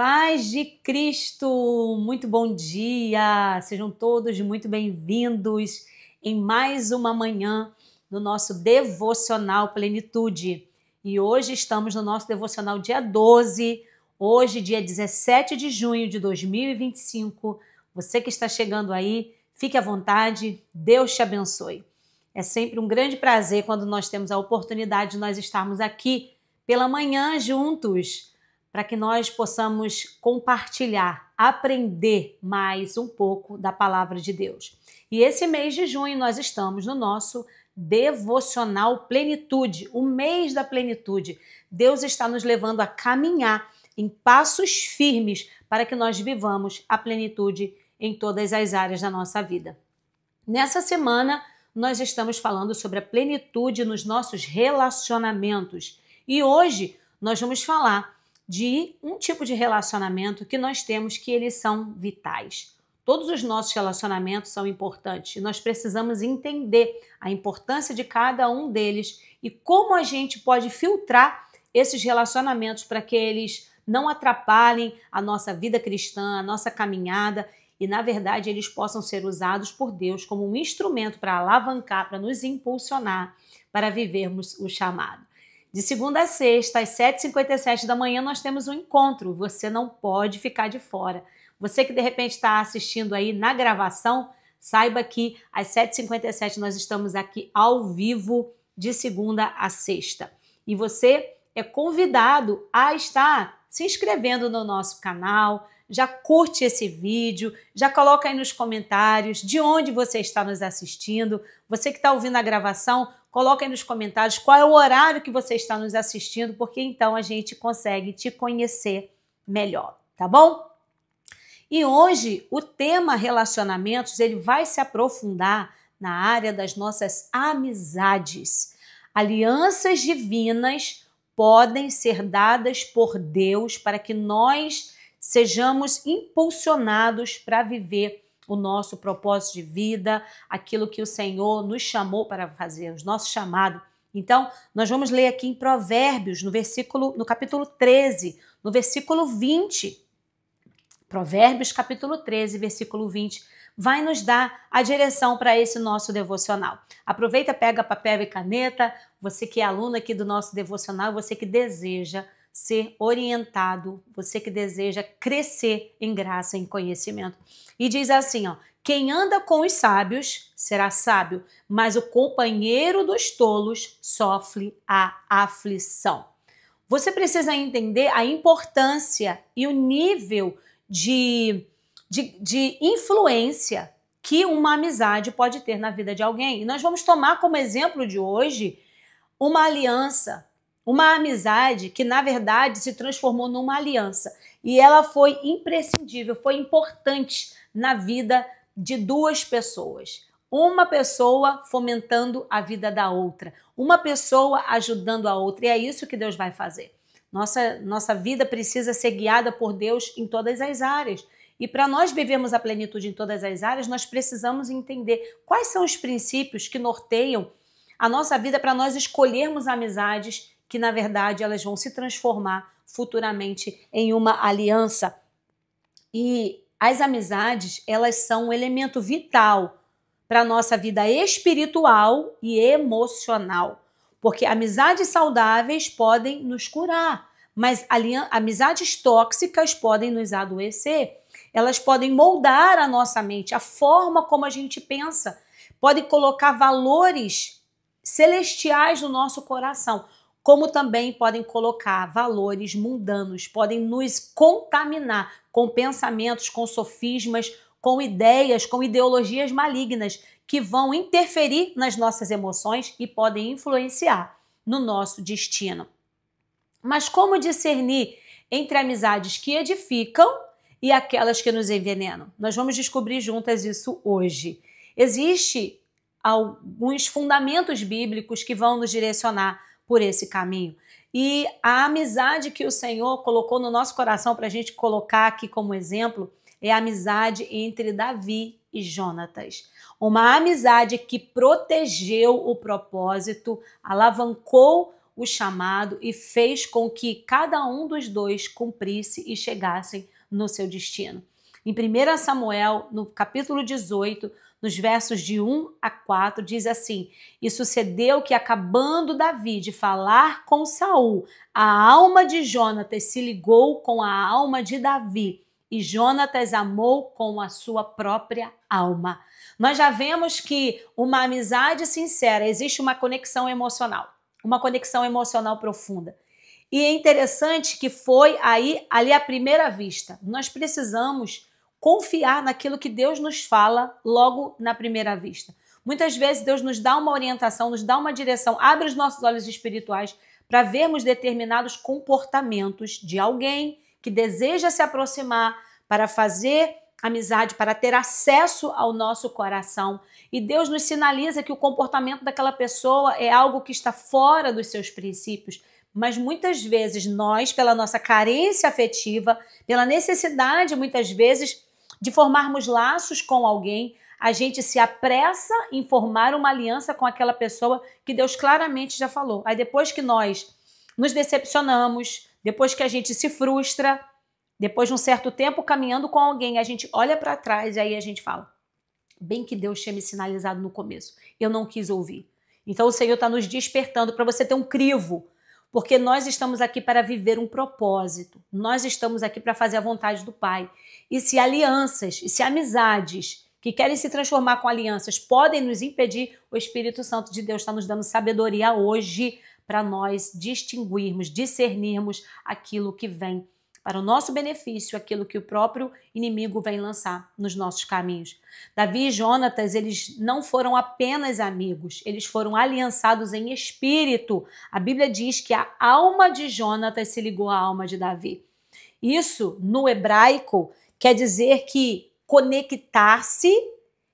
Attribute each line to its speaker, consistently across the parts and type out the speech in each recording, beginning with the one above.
Speaker 1: Paz de Cristo, muito bom dia, sejam todos muito bem-vindos em mais uma manhã no nosso Devocional Plenitude. E hoje estamos no nosso Devocional dia 12, hoje dia 17 de junho de 2025. Você que está chegando aí, fique à vontade, Deus te abençoe. É sempre um grande prazer quando nós temos a oportunidade de nós estarmos aqui pela manhã juntos, para que nós possamos compartilhar, aprender mais um pouco da palavra de Deus. E esse mês de junho nós estamos no nosso Devocional Plenitude, o mês da plenitude. Deus está nos levando a caminhar em passos firmes para que nós vivamos a plenitude em todas as áreas da nossa vida. Nessa semana, nós estamos falando sobre a plenitude nos nossos relacionamentos. E hoje nós vamos falar de um tipo de relacionamento que nós temos que eles são vitais. Todos os nossos relacionamentos são importantes e nós precisamos entender a importância de cada um deles e como a gente pode filtrar esses relacionamentos para que eles não atrapalhem a nossa vida cristã, a nossa caminhada e, na verdade, eles possam ser usados por Deus como um instrumento para alavancar, para nos impulsionar, para vivermos o chamado. De segunda a sexta, às 7h57 da manhã, nós temos um encontro. Você não pode ficar de fora. Você que de repente está assistindo aí na gravação, saiba que às 7h57 nós estamos aqui ao vivo de segunda a sexta. E você é convidado a estar se inscrevendo no nosso canal, já curte esse vídeo, já coloca aí nos comentários de onde você está nos assistindo. Você que está ouvindo a gravação, coloca aí nos comentários qual é o horário que você está nos assistindo, porque então a gente consegue te conhecer melhor, tá bom? E hoje o tema relacionamentos, ele vai se aprofundar na área das nossas amizades. Alianças divinas podem ser dadas por Deus para que nós sejamos impulsionados para viver o nosso propósito de vida, aquilo que o Senhor nos chamou para fazer, o nosso chamado. Então, nós vamos ler aqui em Provérbios, no capítulo 13, no versículo 20. Provérbios, capítulo 13, versículo 20, vai nos dar a direção para esse nosso devocional. Aproveita, pega papel e caneta, você que é aluno aqui do nosso devocional, você que deseja ser orientado, você que deseja crescer em graça, em conhecimento. E diz assim, ó: quem anda com os sábios será sábio, mas o companheiro dos tolos sofre a aflição. Você precisa entender a importância e o nível de influência que uma amizade pode ter na vida de alguém. E nós vamos tomar como exemplo de hoje uma aliança, uma amizade que, na verdade, se transformou numa aliança. E ela foi imprescindível, foi importante na vida de duas pessoas. Uma pessoa fomentando a vida da outra. Uma pessoa ajudando a outra. E é isso que Deus vai fazer. Nossa vida precisa ser guiada por Deus em todas as áreas. E para nós vivermos a plenitude em todas as áreas, nós precisamos entender quais são os princípios que norteiam a nossa vida para nós escolhermos amizades que, na verdade, elas vão se transformar futuramente em uma aliança. E as amizades, elas são um elemento vital para a nossa vida espiritual e emocional. Porque amizades saudáveis podem nos curar, mas amizades tóxicas podem nos adoecer. Elas podem moldar a nossa mente, a forma como a gente pensa, podem colocar valores celestiais no nosso coração, como também podem colocar valores mundanos, podem nos contaminar com pensamentos, com sofismas, com ideias, com ideologias malignas que vão interferir nas nossas emoções e podem influenciar no nosso destino. Mas como discernir entre amizades que edificam e aquelas que nos envenenam? Nós vamos descobrir juntas isso hoje. Existem alguns fundamentos bíblicos que vão nos direcionar por esse caminho. E a amizade que o Senhor colocou no nosso coração para a gente colocar aqui como exemplo é a amizade entre Davi e Jonatas. Uma amizade que protegeu o propósito, alavancou o chamado e fez com que cada um dos dois cumprisse e chegassem no seu destino. Em 1 Samuel, no capítulo 18, nos versos de 1 a 4, diz assim: E sucedeu que, acabando Davi de falar com Saul, a alma de Jonatas se ligou com a alma de Davi, e Jonatas amou com a sua própria alma. Nós já vemos que uma amizade sincera, existe uma conexão emocional profunda. E é interessante que foi ali à primeira vista. Nós precisamos confiar naquilo que Deus nos fala logo na primeira vista. Muitas vezes Deus nos dá uma orientação, nos dá uma direção, abre os nossos olhos espirituais para vermos determinados comportamentos de alguém que deseja se aproximar para fazer amizade, para ter acesso ao nosso coração. E Deus nos sinaliza que o comportamento daquela pessoa é algo que está fora dos seus princípios. Mas muitas vezes nós, pela nossa carência afetiva, pela necessidade, muitas vezes, de formarmos laços com alguém, a gente se apressa em formar uma aliança com aquela pessoa que Deus claramente já falou. Aí depois que nós nos decepcionamos, depois que a gente se frustra, depois de um certo tempo caminhando com alguém, a gente olha para trás e aí a gente fala: bem que Deus tinha me sinalizado no começo, eu não quis ouvir. Então o Senhor está nos despertando para você ter um crivo, porque nós estamos aqui para viver um propósito, nós estamos aqui para fazer a vontade do Pai. E se alianças, e se amizades que querem se transformar com alianças podem nos impedir, o Espírito Santo de Deus está nos dando sabedoria hoje para nós distinguirmos, discernirmos aquilo que vem para o nosso benefício, aquilo que o próprio inimigo vem lançar nos nossos caminhos. Davi e Jonatas, eles não foram apenas amigos, eles foram aliançados em espírito. A Bíblia diz que a alma de Jonatas se ligou à alma de Davi. Isso, no hebraico, quer dizer que conectar-se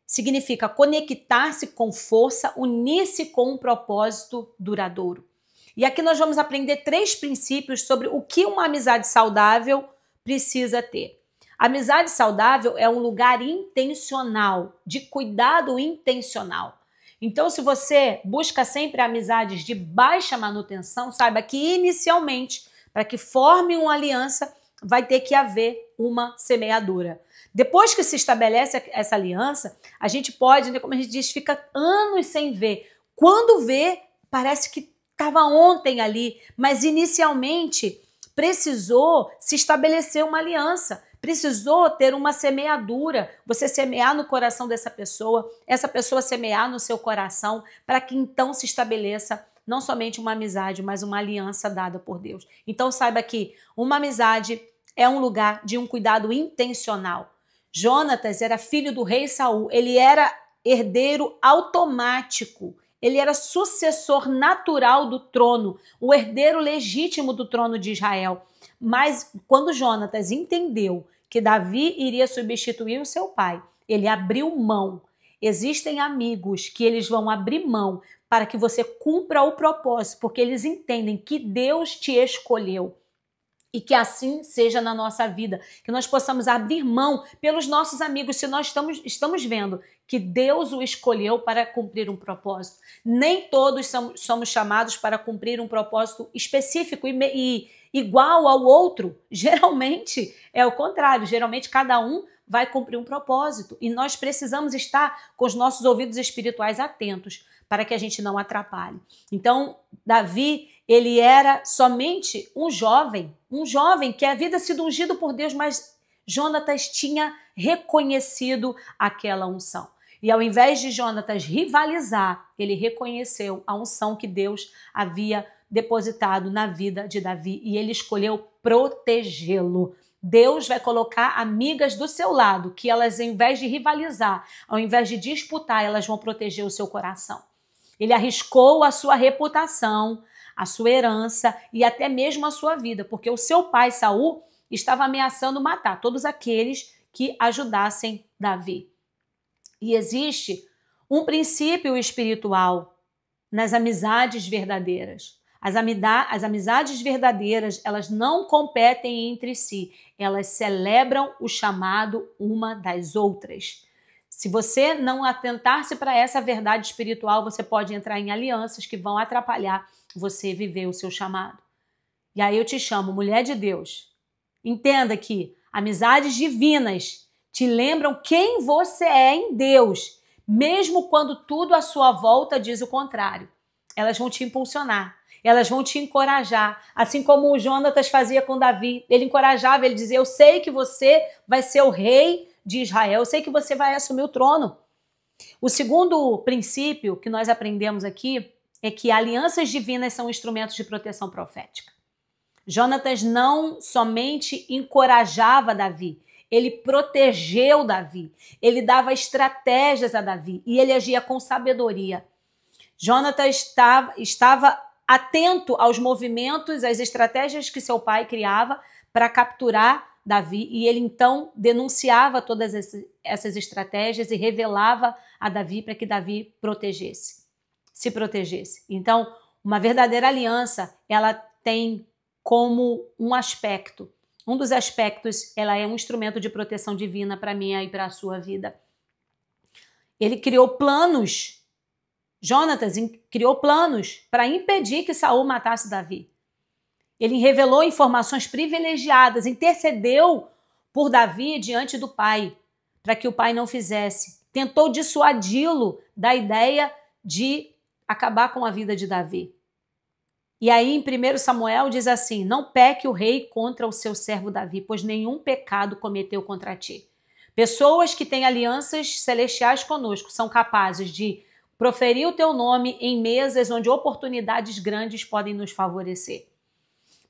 Speaker 1: significa conectar-se com força, unir-se com um propósito duradouro. E aqui nós vamos aprender 3 princípios sobre o que uma amizade saudável precisa ter. A amizade saudável é um lugar intencional, de cuidado intencional. Então, se você busca sempre amizades de baixa manutenção, saiba que inicialmente, para que forme uma aliança, vai ter que haver uma semeadura. Depois que se estabelece essa aliança, a gente pode, como a gente diz, fica anos sem ver. Quando vê, parece que estava ontem ali, mas inicialmente precisou se estabelecer uma aliança, precisou ter uma semeadura, você semear no coração dessa pessoa, essa pessoa semear no seu coração, para que então se estabeleça não somente uma amizade, mas uma aliança dada por Deus. Então saiba que uma amizade é um lugar de um cuidado intencional. Jonatas era filho do rei Saul, ele era herdeiro automático, ele era sucessor natural do trono, o herdeiro legítimo do trono de Israel. Mas quando Jonatas entendeu que Davi iria substituir o seu pai, ele abriu mão. Existem amigos que eles vão abrir mão para que você cumpra o propósito, porque eles entendem que Deus te escolheu. E que assim seja na nossa vida, que nós possamos abrir mão pelos nossos amigos, se nós estamos vendo que Deus o escolheu para cumprir um propósito. Nem todos somos chamados para cumprir um propósito específico e igual ao outro. Geralmente é o contrário, geralmente cada um vai cumprir um propósito e nós precisamos estar com os nossos ouvidos espirituais atentos para que a gente não atrapalhe. Então, Davi, ele era somente um jovem que havia sido ungido por Deus, mas Jonatas tinha reconhecido aquela unção. E ao invés de Jonatas rivalizar, ele reconheceu a unção que Deus havia depositado na vida de Davi e ele escolheu protegê-lo. Deus vai colocar amigas do seu lado, que elas, ao invés de rivalizar, ao invés de disputar, elas vão proteger o seu coração. Ele arriscou a sua reputação, a sua herança e até mesmo a sua vida, porque o seu pai, Saul, estava ameaçando matar todos aqueles que ajudassem Davi. E existe um princípio espiritual nas amizades verdadeiras. As amizades verdadeiras, elas não competem entre si, elas celebram o chamado uma das outras. Se você não atentar-se para essa verdade espiritual, você pode entrar em alianças que vão atrapalhar você viver o seu chamado. E aí eu te chamo, mulher de Deus. Entenda que amizades divinas te lembram quem você é em Deus, mesmo quando tudo à sua volta diz o contrário. Elas vão te impulsionar, elas vão te encorajar, assim como o Jonatas fazia com Davi. Ele encorajava, ele dizia, eu sei que você vai ser o rei de Israel, eu sei que você vai assumir o trono. O segundo princípio que nós aprendemos aqui é que alianças divinas são instrumentos de proteção profética. Jonatas não somente encorajava Davi, ele protegeu Davi, ele dava estratégias a Davi e ele agia com sabedoria. Jonatas estava atento aos movimentos, às estratégias que seu pai criava para capturar Davi, e ele então denunciava todas essas estratégias e revelava a Davi para que Davi se protegesse. Então, uma verdadeira aliança, ela tem como um dos aspectos, ela é um instrumento de proteção divina para mim e para a sua vida. Ele criou planos, Jonatas criou planos para impedir que Saul matasse Davi. Ele revelou informações privilegiadas, intercedeu por Davi diante do pai, para que o pai não fizesse. Tentou dissuadi-lo da ideia de acabar com a vida de Davi. E aí em 1 Samuel diz assim, não peque o rei contra o seu servo Davi, pois nenhum pecado cometeu contra ti. Pessoas que têm alianças celestiais conosco são capazes de proferir o teu nome em mesas onde oportunidades grandes podem nos favorecer.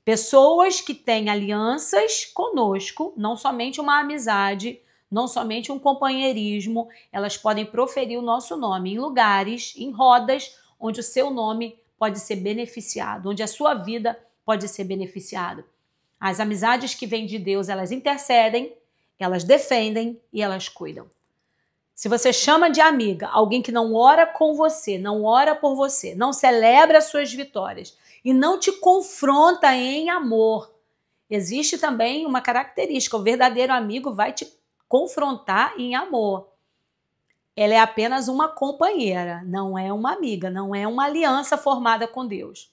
Speaker 1: Pessoas que têm alianças conosco, não somente uma amizade, não somente um companheirismo, elas podem proferir o nosso nome em lugares, em rodas, onde o seu nome pode ser beneficiado, onde a sua vida pode ser beneficiada. As amizades que vêm de Deus, elas intercedem, elas defendem e elas cuidam. Se você chama de amiga alguém que não ora com você, não ora por você, não celebra as suas vitórias e não te confronta em amor, existe também uma característica, o verdadeiro amigo vai te confrontar em amor. Ela é apenas uma companheira, não é uma amiga, não é uma aliança formada com Deus.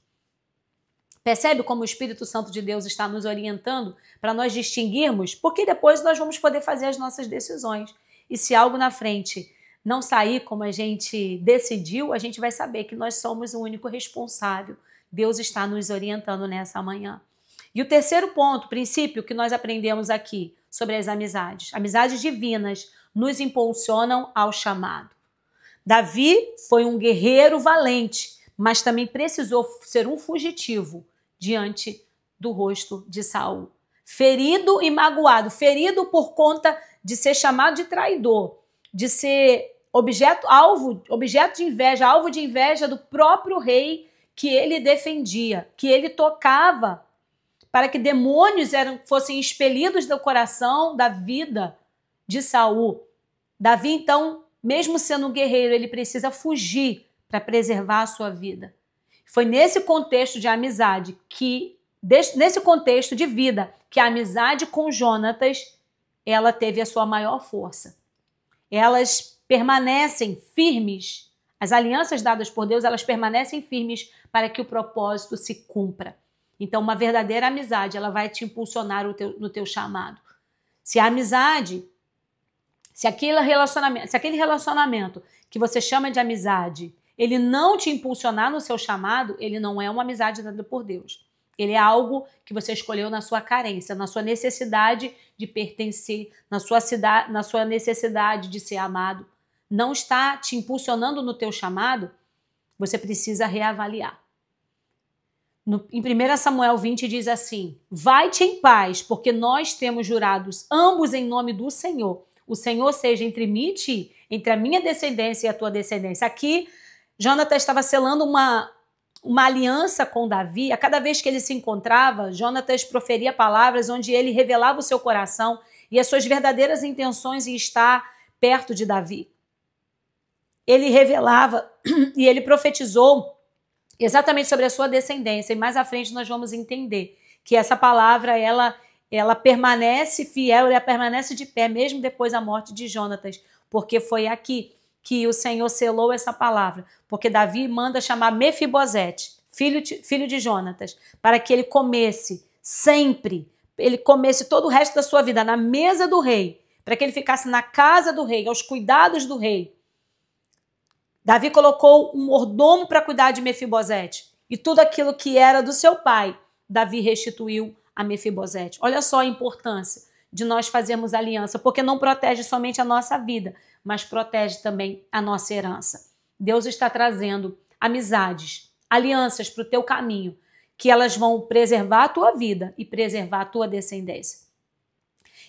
Speaker 1: Percebe como o Espírito Santo de Deus está nos orientando para nós distinguirmos? Porque depois nós vamos poder fazer as nossas decisões. E se algo na frente não sair como a gente decidiu, a gente vai saber que nós somos o único responsável. Deus está nos orientando nessa manhã. E o terceiro ponto, princípio que nós aprendemos aqui sobre as amizades divinas nos impulsionam ao chamado. Davi foi um guerreiro valente, mas também precisou ser um fugitivo diante do rosto de Saul. Ferido e magoado, ferido por conta de ser chamado de traidor, de ser objeto de inveja do próprio rei que ele defendia, que ele tocava para que demônios fossem expelidos do coração, da vida de Saul. Davi, então, mesmo sendo um guerreiro, ele precisa fugir para preservar a sua vida. Foi nesse contexto de amizade, nesse contexto de vida, que a amizade com Jonatas, ela teve a sua maior força. Elas permanecem firmes, as alianças dadas por Deus, elas permanecem firmes para que o propósito se cumpra. Então, uma verdadeira amizade, ela vai te impulsionar no teu chamado. Se aquele relacionamento que você chama de amizade, ele não te impulsionar no seu chamado, ele não é uma amizade dada por Deus. Ele é algo que você escolheu na sua carência, na sua necessidade de pertencer, na sua necessidade de ser amado. Não está te impulsionando no teu chamado, você precisa reavaliar. Em 1 Samuel 20 diz assim, vai-te em paz, porque nós temos jurados ambos em nome do Senhor. O Senhor seja entre mim e ti, entre a minha descendência e a tua descendência. Aqui, Jonatas estava selando uma aliança com Davi. A cada vez que ele se encontrava, Jonatas proferia palavras onde ele revelava o seu coração e as suas verdadeiras intenções em estar perto de Davi. Ele revelava e ele profetizou exatamente sobre a sua descendência. E mais à frente nós vamos entender que essa palavra, ela permanece fiel, ela permanece de pé, mesmo depois da morte de Jonatas, porque foi aqui que o Senhor selou essa palavra, porque Davi manda chamar Mefibosete, filho de Jonatas, para que ele comesse sempre, ele comesse todo o resto da sua vida na mesa do rei, para que ele ficasse na casa do rei, aos cuidados do rei. Davi colocou um mordomo para cuidar de Mefibosete. E tudo aquilo que era do seu pai, Davi restituiu a Mefibosete. Olha só a importância de nós fazermos aliança, porque não protege somente a nossa vida, mas protege também a nossa herança. Deus está trazendo amizades, alianças para o teu caminho, que elas vão preservar a tua vida e preservar a tua descendência.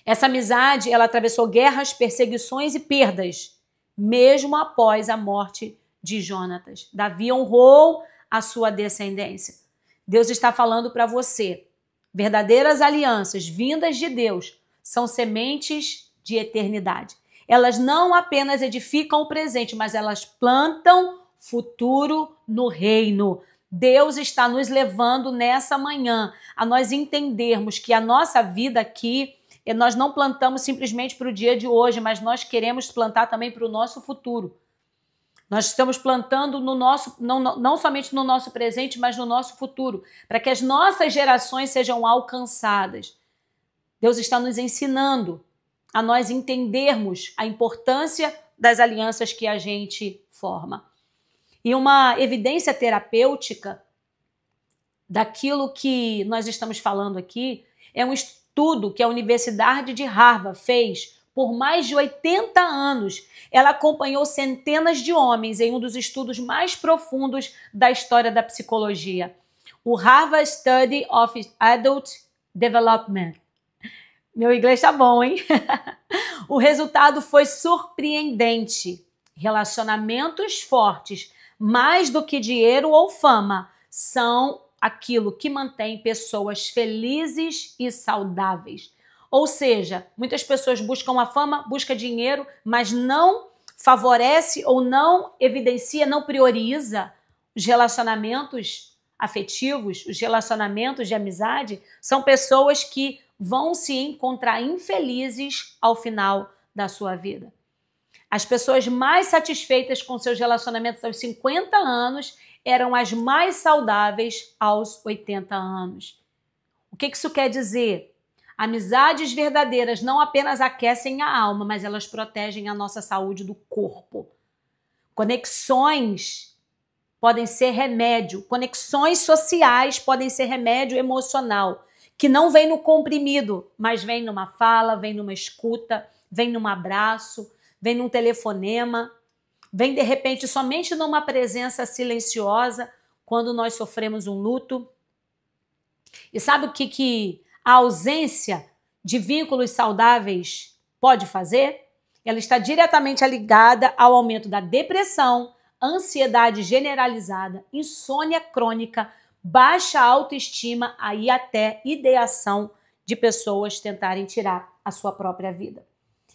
Speaker 1: Essa amizade, ela atravessou guerras, perseguições e perdas, mesmo após a morte de Jonatas. Davi honrou a sua descendência. Deus está falando para você, verdadeiras alianças vindas de Deus são sementes de eternidade. Elas não apenas edificam o presente, mas elas plantam futuro no reino. Deus está nos levando nessa manhã a nós entendermos que a nossa vida aqui, nós não plantamos simplesmente para o dia de hoje, mas nós queremos plantar também para o nosso futuro. Nós estamos plantando no nosso, não somente no nosso presente, mas no nosso futuro, para que as nossas gerações sejam alcançadas. Deus está nos ensinando a nós entendermos a importância das alianças que a gente forma. E uma evidência terapêutica daquilo que nós estamos falando aqui é um estudo que a Universidade de Harvard fez por mais de 80 anos. Ela acompanhou centenas de homens em um dos estudos mais profundos da história da psicologia, o Harvard Study of Adult Development. Meu inglês tá bom, hein? O resultado foi surpreendente. Relacionamentos fortes, mais do que dinheiro ou fama, são aquilo que mantém pessoas felizes e saudáveis. Ou seja, muitas pessoas buscam a fama, buscam dinheiro, mas não favorece ou não evidencia, não prioriza os relacionamentos afetivos, os relacionamentos de amizade. São pessoas que vão se encontrar infelizes ao final da sua vida. As pessoas mais satisfeitas com seus relacionamentos aos 50 anos eram as mais saudáveis aos 80 anos. O que isso quer dizer? Amizades verdadeiras não apenas aquecem a alma, mas elas protegem a nossa saúde do corpo. Conexões podem ser remédio, conexões sociais podem ser remédio emocional, que não vem no comprimido, mas vem numa fala, vem numa escuta, vem num abraço, vem num telefonema, vem de repente somente numa presença silenciosa quando nós sofremos um luto. E sabe o que a ausência de vínculos saudáveis pode fazer? Ela está diretamente ligada ao aumento da depressão, ansiedade generalizada, insônia crônica, baixa autoestima, aí até ideação de pessoas tentarem tirar a sua própria vida.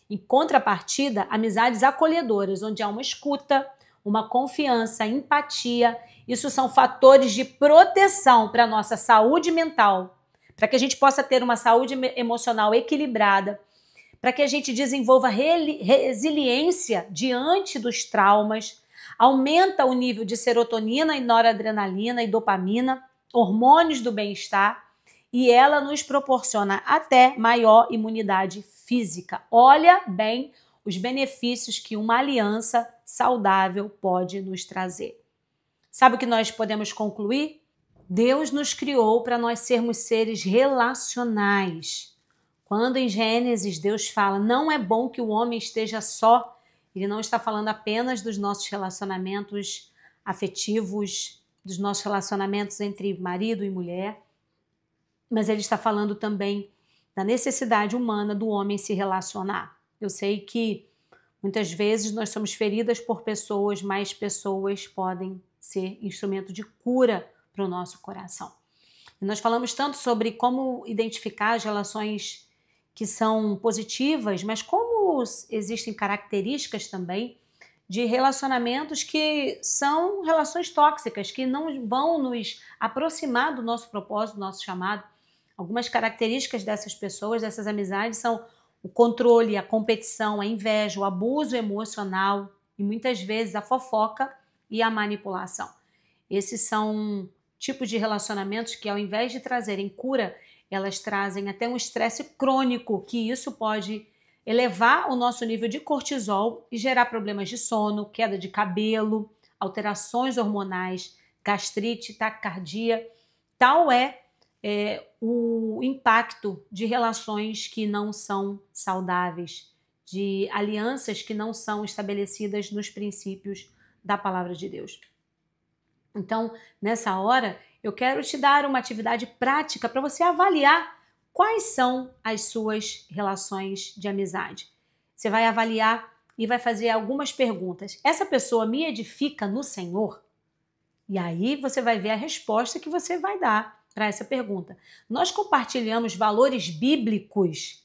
Speaker 1: Em contrapartida, amizades acolhedoras, onde há uma escuta, uma confiança, empatia, isso são fatores de proteção para a nossa saúde mental, para que a gente possa ter uma saúde emocional equilibrada, para que a gente desenvolva resiliência diante dos traumas, aumenta o nível de serotonina e noradrenalina e dopamina, hormônios do bem-estar, e ela nos proporciona até maior imunidade física. Olha bem os benefícios que uma aliança saudável pode nos trazer. Sabe o que nós podemos concluir? Deus nos criou para nós sermos seres relacionais. Quando em Gênesis Deus fala, não é bom que o homem esteja só, ele não está falando apenas dos nossos relacionamentos afetivos, dos nossos relacionamentos entre marido e mulher, mas ele está falando também da necessidade humana do homem se relacionar. Eu sei que muitas vezes nós somos feridas por pessoas, mas pessoas podem ser instrumento de cura para o nosso coração. E nós falamos tanto sobre como identificar as relações que são positivas, mas como existem características também de relacionamentos que são relações tóxicas, que não vão nos aproximar do nosso propósito, do nosso chamado. Algumas características dessas pessoas, dessas amizades, são o controle, a competição, a inveja, o abuso emocional e muitas vezes a fofoca e a manipulação. Esses são tipos de relacionamentos que, ao invés de trazerem cura, elas trazem até um estresse crônico, que isso pode elevar o nosso nível de cortisol e gerar problemas de sono, queda de cabelo, alterações hormonais, gastrite, taquicardia. Tal é o impacto de relações que não são saudáveis, de alianças que não são estabelecidas nos princípios da palavra de Deus. Então, nessa hora, eu quero te dar uma atividade prática para você avaliar quais são as suas relações de amizade. Você vai avaliar e vai fazer algumas perguntas. Essa pessoa me edifica no Senhor? E aí você vai ver a resposta que você vai dar para essa pergunta. Nós compartilhamos valores bíblicos?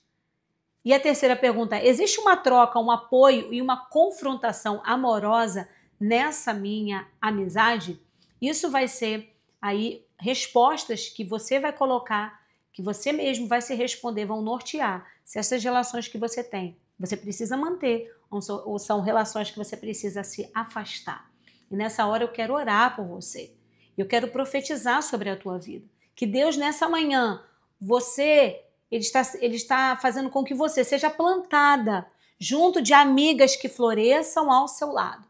Speaker 1: E a terceira pergunta, existe uma troca, um apoio e uma confrontação amorosa nessa minha amizade? Isso vai ser aí respostas que você vai colocar, que você mesmo vai se responder, vão nortear se essas relações que você tem, você precisa manter ou são relações que você precisa se afastar. E nessa hora eu quero orar por você. Eu quero profetizar sobre a tua vida. Que Deus nessa manhã, Ele está fazendo com que você seja plantada junto de amigas que floresçam ao seu lado.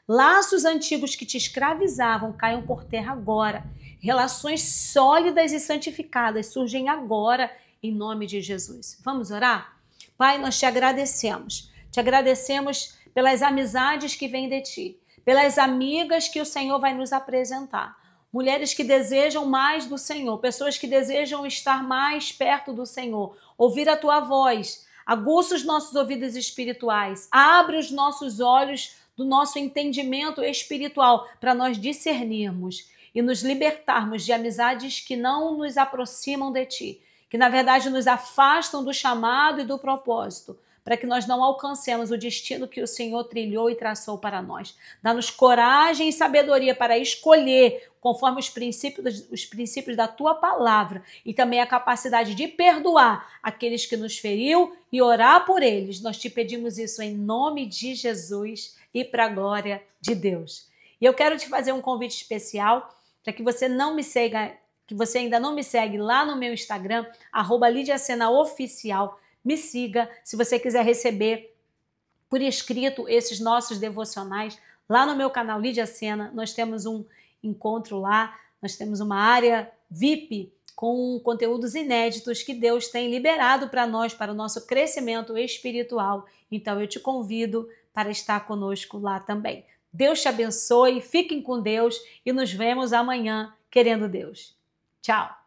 Speaker 1: Laços antigos que te escravizavam caiam por terra agora. Relações sólidas e santificadas surgem agora em nome de Jesus. Vamos orar? Pai, nós te agradecemos. Te agradecemos pelas amizades que vêm de ti, pelas amigas que o Senhor vai nos apresentar. Mulheres que desejam mais do Senhor, pessoas que desejam estar mais perto do Senhor, ouvir a tua voz, aguça os nossos ouvidos espirituais, abre os nossos olhos do nosso entendimento espiritual para nós discernirmos e nos libertarmos de amizades que não nos aproximam de ti, que na verdade nos afastam do chamado e do propósito, para que nós não alcancemos o destino que o Senhor trilhou e traçou para nós. Dá-nos coragem e sabedoria para escolher conforme os princípios da tua palavra e também a capacidade de perdoar aqueles que nos feriu e orar por eles. Nós te pedimos isso em nome de Jesus e para a glória de Deus. E eu quero te fazer um convite especial para que você não me siga, que você ainda não me segue lá no meu Instagram, @LidiaSenaOficial. Me siga se você quiser receber por escrito esses nossos devocionais. Lá no meu canal Lídia Sena, nós temos um encontro lá, nós temos uma área VIP com conteúdos inéditos que Deus tem liberado para nós, para o nosso crescimento espiritual. Então eu te convido para estar conosco lá também. Deus te abençoe, fiquem com Deus e nos vemos amanhã, querendo Deus. Tchau!